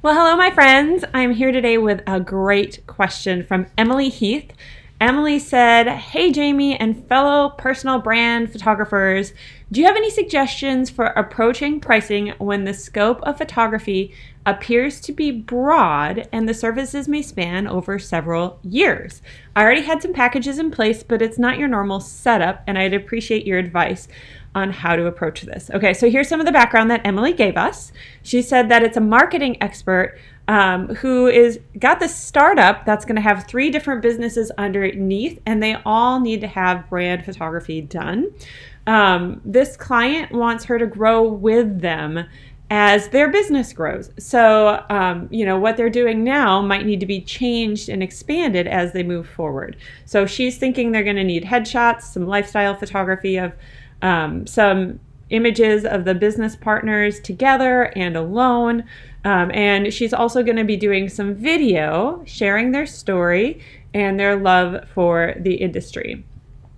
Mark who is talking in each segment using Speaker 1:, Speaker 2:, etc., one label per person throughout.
Speaker 1: Well, hello, my friends. I'm here today with a great question from Emily Heath. Emily said, "Hey, Jamie and fellow personal brand photographers, do you have any suggestions for approaching pricing when the scope of photography appears to be broad and the services may span over several years? I already had some packages in place, but it's not your normal setup, and I'd appreciate your advice on how to approach this." Okay, so here's some of the background that Emily gave us. She said that it's a marketing expert who is got this startup that's going to have 3 different businesses underneath, and they all need to have brand photography done. This client wants her to grow with them as their business grows. So, what they're doing now might need to be changed and expanded as they move forward. So she's thinking they're going to need headshots, some lifestyle photography of some images of the business partners together and alone. And she's also going to be doing some video sharing their story and their love for the industry.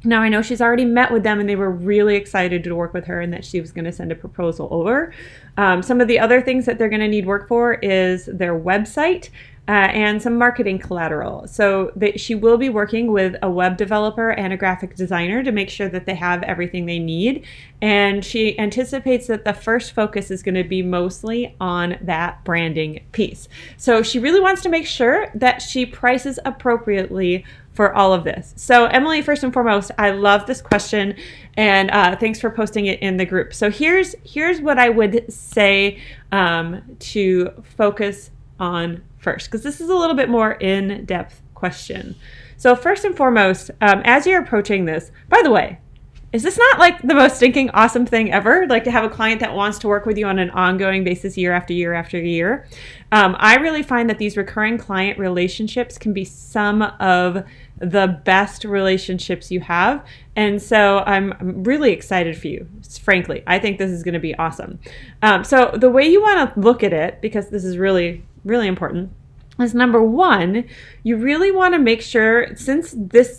Speaker 1: Now, I know she's already met with them and they were really excited to work with her and that she was going to send a proposal over. Some of the other things that they're going to need work for is their website and some marketing collateral. So she will be working with a web developer and a graphic designer to make sure that they have everything they need. And she anticipates that the first focus is going to be mostly on that branding piece. So she really wants to make sure that she prices appropriately for all of this. So Emily, first and foremost, I love this question, and thanks for posting it in the group. So here's what I would say to focus on first, because this is a little bit more in-depth question. So first and foremost, as you're approaching this, by the way, is this not like the most stinking awesome thing ever? Like to have a client that wants to work with you on an ongoing basis year after year after year. I really find that these recurring client relationships can be some of the best relationships you have. And so I'm really excited for you, frankly. I think this is going to be awesome. So the way you want to look at it, because this is really, really important, is number one, you really want to make sure, since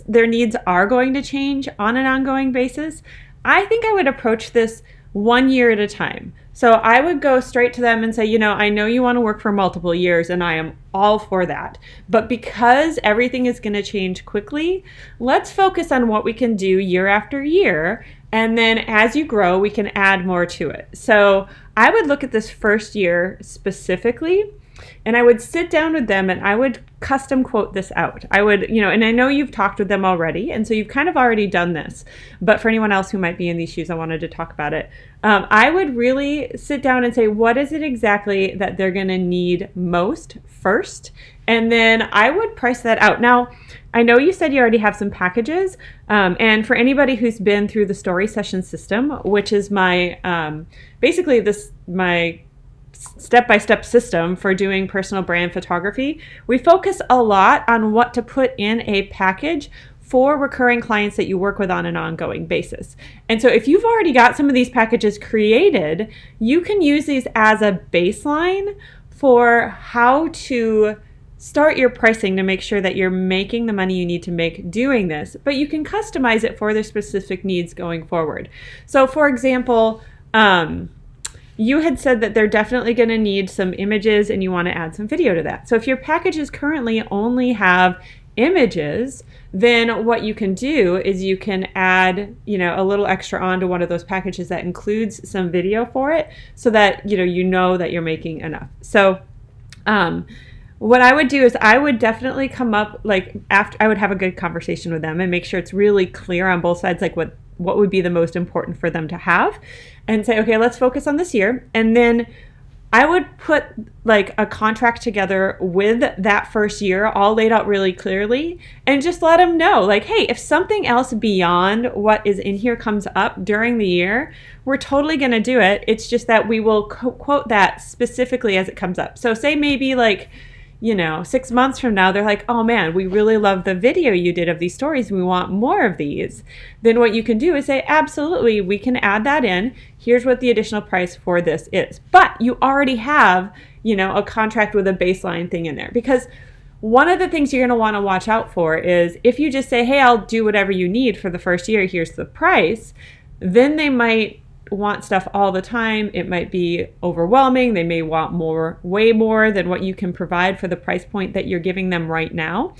Speaker 1: their needs are going to change on an ongoing basis, I think I would approach this 1 year at a time. So I would go straight to them and say, I know you want to work for multiple years and I am all for that. But because everything is going to change quickly, let's focus on what we can do year after year. And then as you grow, we can add more to it. So I would look at this first year specifically, and I would sit down with them and I would custom quote this out. I would, and I know you've talked with them already, and so you've kind of already done this. But for anyone else who might be in these shoes, I wanted to talk about it. I would really sit down and say, what is it exactly that they're going to need most first? And then I would price that out. Now, I know you said you already have some packages. And for anybody who's been through the story session system, which is my step-by-step system for doing personal brand photography, we focus a lot on what to put in a package for recurring clients that you work with on an ongoing basis. And so if you've already got some of these packages created, you can use these as a baseline for how to start your pricing to make sure that you're making the money you need to make doing this, but you can customize it for their specific needs going forward. So for example, you had said that they're definitely going to need some images and you want to add some video to that. So if your packages currently only have images, then what you can do is you can add, a little extra onto one of those packages that includes some video for it so that, you know that you're making enough. So, what I would do is I would definitely come up, after I would have a good conversation with them and make sure it's really clear on both sides, what would be the most important for them to have, and say, okay, let's focus on this year. And then I would put a contract together with that first year all laid out really clearly and just let them know, hey, if something else beyond what is in here comes up during the year, we're totally going to do it. It's just that we will quote that specifically as it comes up. So say maybe 6 months from now, they're like, oh man, we really love the video you did of these stories. We want more of these. Then what you can do is say, absolutely, we can add that in. Here's what the additional price for this is. But you already have, a contract with a baseline thing in there. Because one of the things you're going to want to watch out for is if you just say, hey, I'll do whatever you need for the first year, here's the price, then they might want stuff all the time. It might be overwhelming. They may want more, way more than what you can provide for the price point that you're giving them right now.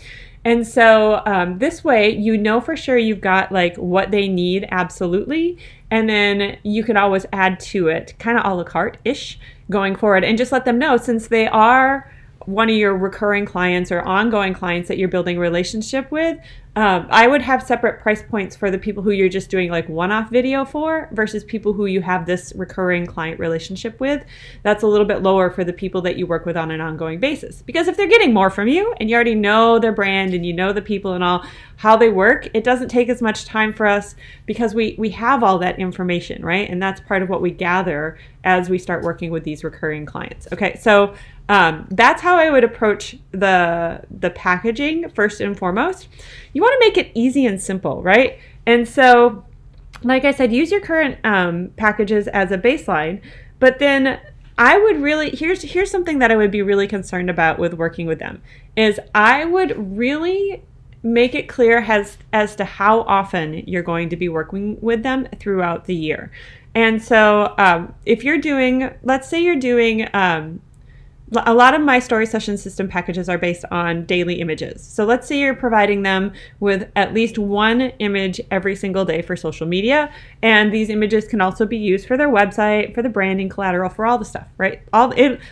Speaker 1: And so this way, you know for sure you've got like what they need absolutely. And then you can always add to it, kind of a la carte-ish going forward. And just let them know, since they are one of your recurring clients or ongoing clients that you're building a relationship with, I would have separate price points for the people who you're just doing like one-off video for versus people who you have this recurring client relationship with. That's a little bit lower for the people that you work with on an ongoing basis. Because if they're getting more from you and you already know their brand and you know the people and all, how they work, it doesn't take as much time for us because we have all that information, right? And that's part of what we gather as we start working with these recurring clients. Okay, so that's how I would approach the packaging first and foremost. You want to make it easy and simple, right? And so, like I said, use your current packages as a baseline, but then I would really, here's something that I would be really concerned about with working with them, is I would really make it clear as to how often you're going to be working with them throughout the year. And so if you're doing, let's say you're doing, a lot of my story session system packages are based on daily images. So let's say you're providing them with at least one image every single day for social media. And these images can also be used for their website, for the branding collateral, for all the stuff, right?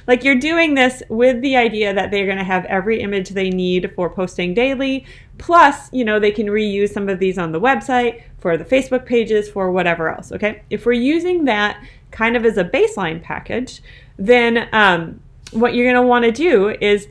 Speaker 1: Like you're doing this with the idea that they're going to have every image they need for posting daily. Plus, they can reuse some of these on the website, for the Facebook pages, for whatever else, okay? If we're using that kind of as a baseline package, then what you're going to want to do is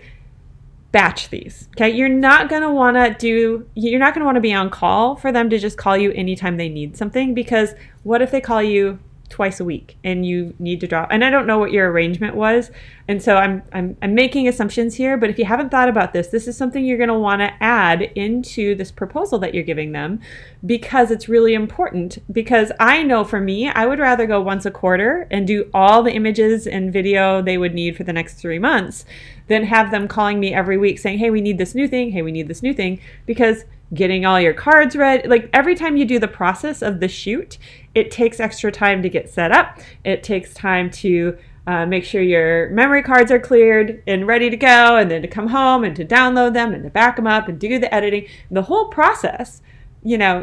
Speaker 1: batch these. Okay. You're not going to want to be on call for them to just call you anytime they need something, because what if they call you twice a week and you need to drop? And I don't know what your arrangement was. And so I'm making assumptions here, but if you haven't thought about this is something you're going to want to add into this proposal that you're giving them, because it's really important. Because I know for me, I would rather go once a quarter and do all the images and video they would need for the next 3 months than have them calling me every week saying, hey, we need this new thing. Hey, we need this new thing. Because getting all your cards ready, like every time you do the process of the shoot, it takes extra time to get set up. It takes time to make sure your memory cards are cleared and ready to go, and then to come home and to download them and to back them up and do the editing. The whole process,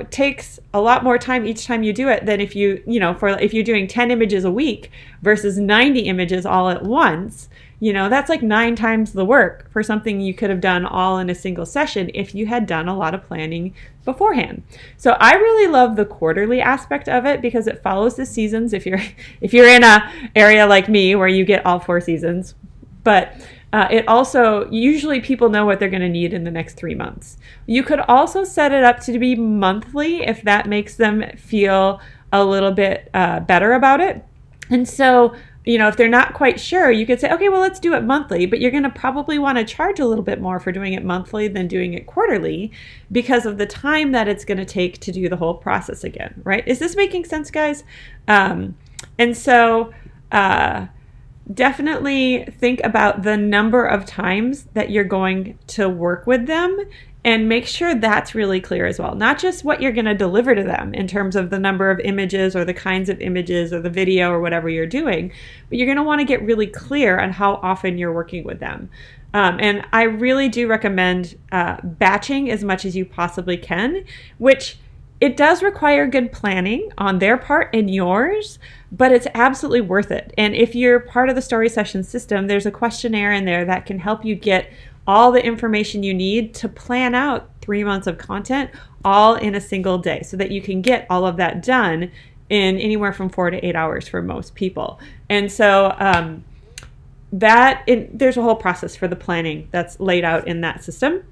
Speaker 1: takes a lot more time each time you do it than if if you're doing 10 images a week versus 90 images all at once. That's like 9 times the work for something you could have done all in a single session if you had done a lot of planning beforehand. So I really love the quarterly aspect of it because it follows the seasons if you're in a area like me where you get all 4 seasons. But it also, usually people know what they're going to need in the next 3 months. You could also set it up to be monthly if that makes them feel a little bit better about it. And so, if they're not quite sure, you could say, okay, well, let's do it monthly, but you're going to probably want to charge a little bit more for doing it monthly than doing it quarterly because of the time that it's going to take to do the whole process again, right? Is this making sense, guys? And so definitely think about the number of times that you're going to work with them and make sure that's really clear as well. Not just what you're going to deliver to them in terms of the number of images or the kinds of images or the video or whatever you're doing, but you're going to want to get really clear on how often you're working with them. And I really do recommend batching as much as you possibly can, which it does require good planning on their part and yours, but it's absolutely worth it. And if you're part of the story session system, there's a questionnaire in there that can help you get all the information you need to plan out 3 months of content all in a single day so that you can get all of that done in anywhere from 4 to 8 hours for most people. And so there's a whole process for the planning that's laid out in that system,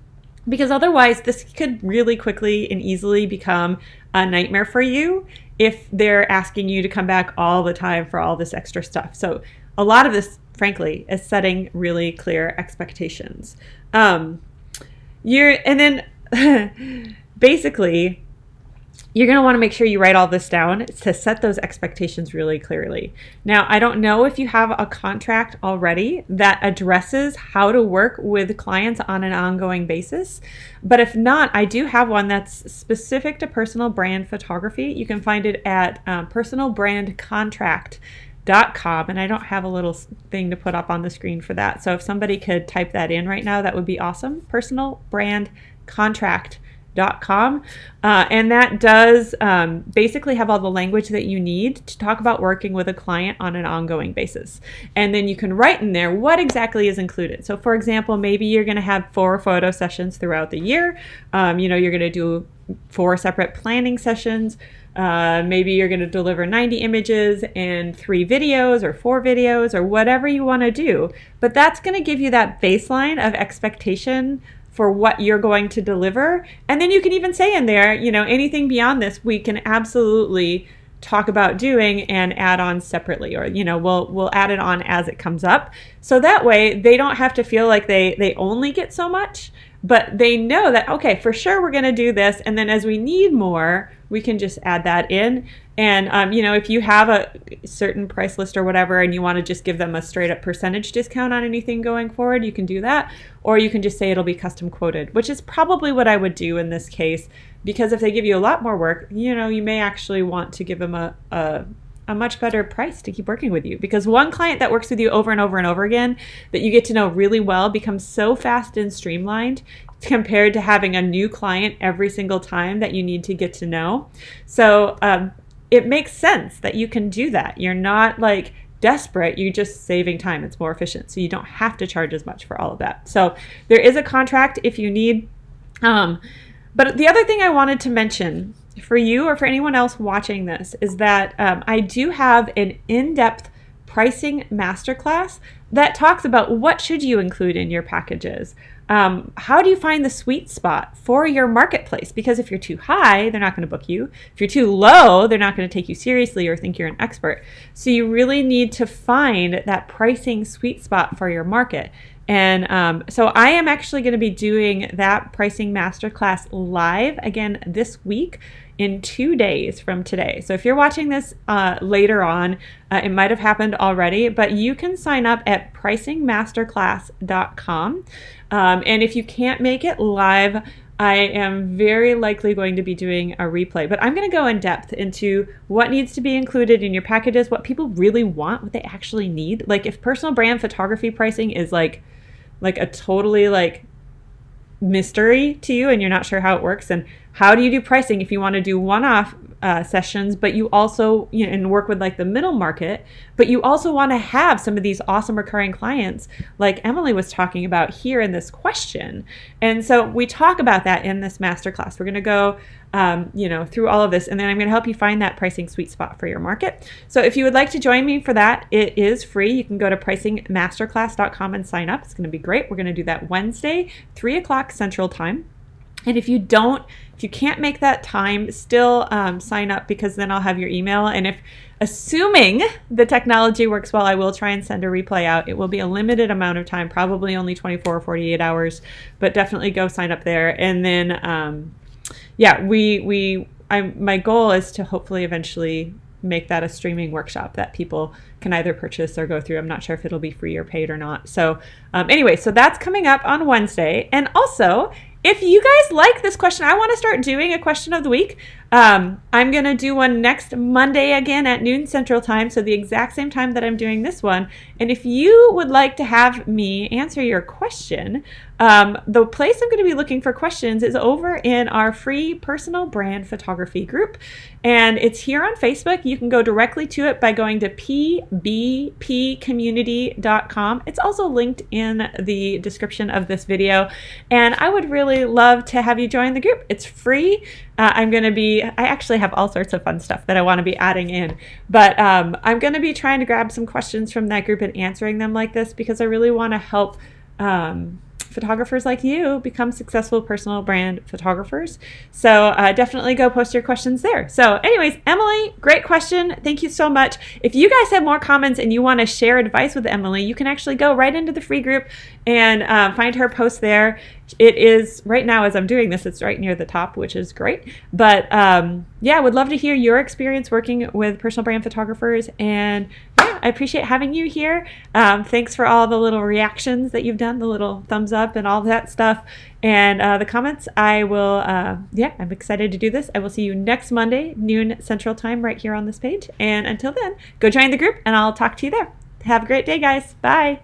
Speaker 1: because otherwise this could really quickly and easily become a nightmare for you if they're asking you to come back all the time for all this extra stuff. So a lot of this, frankly, is setting really clear expectations. And then basically you're going to want to make sure you write all this down to set those expectations really clearly. Now, I don't know if you have a contract already that addresses how to work with clients on an ongoing basis, but if not, I do have one that's specific to personal brand photography. You can find it at personalbrandcontract.com, and I don't have a little thing to put up on the screen for that. So if somebody could type that in right now, that would be awesome. Personalbrandcontract.com. And that does basically have all the language that you need to talk about working with a client on an ongoing basis. And then you can write in there what exactly is included. So for example, maybe you're going to have 4 photo sessions throughout the year. You're going to do 4 separate planning sessions. Maybe you're going to deliver 90 images and 3 videos or 4 videos or whatever you want to do. But that's going to give you that baseline of expectation for what you're going to deliver. And then you can even say in there, anything beyond this, we can absolutely talk about doing and add on separately, or, we'll add it on as it comes up. So that way they don't have to feel like they only get so much, but they know that, okay, for sure we're going to do this. And then as we need more, we can just add that in. And, if you have a certain price list or whatever, and you want to just give them a straight up percentage discount on anything going forward, you can do that. Or you can just say it'll be custom quoted, which is probably what I would do in this case, because if they give you a lot more work, you may actually want to give them a much better price to keep working with you, because one client that works with you over and over and over again that you get to know really well becomes so fast and streamlined compared to having a new client every single time that you need to get to know. So it makes sense that you can do that. You're not like desperate, you're just saving time. It's more efficient, so you don't have to charge as much for all of that. So there is a contract if you need. But the other thing I wanted to mention for you or for anyone else watching this is that I do have an in-depth pricing masterclass that talks about what should you include in your packages. How do you find the sweet spot for your marketplace? Because if you're too high, they're not going to book you. If you're too low, they're not going to take you seriously or think you're an expert. So you really need to find that pricing sweet spot for your market. And so I am actually going to be doing that pricing masterclass live again this week in 2 days from today. So if you're watching this later on, it might have happened already, but you can sign up at pricingmasterclass.com. And if you can't make it live, I am very likely going to be doing a replay, but I'm going to go in depth into what needs to be included in your packages, what people really want, what they actually need. Like if personal brand photography pricing is like a totally mystery to you and you're not sure how it works, and how do you do pricing if you want to do one-off sessions, but you also and work with the middle market, but you also want to have some of these awesome recurring clients like Emily was talking about here in this question. And so we talk about that in this masterclass. We're going to go through all of this, and then I'm going to help you find that pricing sweet spot for your market. So if you would like to join me for that, it is free. You can go to pricingmasterclass.com and sign up. It's going to be great. We're going to do that Wednesday, 3:00 Central Time. And if you can't make that time, still sign up, because then I'll have your email. And assuming the technology works well, I will try and send a replay out. It will be a limited amount of time, probably only 24 or 48 hours, but definitely go sign up there. And then, my goal is to hopefully eventually make that a streaming workshop that people can either purchase or go through. I'm not sure if it'll be free or paid or not. So anyway, so that's coming up on Wednesday. And also, if you guys like this question, I want to start doing a question of the week. I'm going to do one next Monday again at noon Central Time, so the exact same time that I'm doing this one. And if you would like to have me answer your question, the place I'm going to be looking for questions is over in our free personal brand photography group. And it's here on Facebook. You can go directly to it by going to pbpcommunity.com. It's also linked in the description of this video. And I would really love to have you join the group. It's free. I actually have all sorts of fun stuff that I want to be adding in, but I'm going to be trying to grab some questions from that group and answering them like this, because I really want to help photographers like you become successful personal brand photographers. So definitely go post your questions there. So anyways, Emily, great question. Thank you so much. If you guys have more comments and you want to share advice with Emily, you can actually go right into the free group and find her post there. It is right now as I'm doing this, it's right near the top, which is great. But yeah, would love to hear your experience working with personal brand photographers. And yeah, I appreciate having you here. Thanks for all the little reactions that you've done, the little thumbs up and all that stuff. And the comments, I will, yeah, I'm excited to do this. I will see you next Monday, noon Central Time, right here on this page. And until then, go join the group and I'll talk to you there. Have a great day, guys. Bye.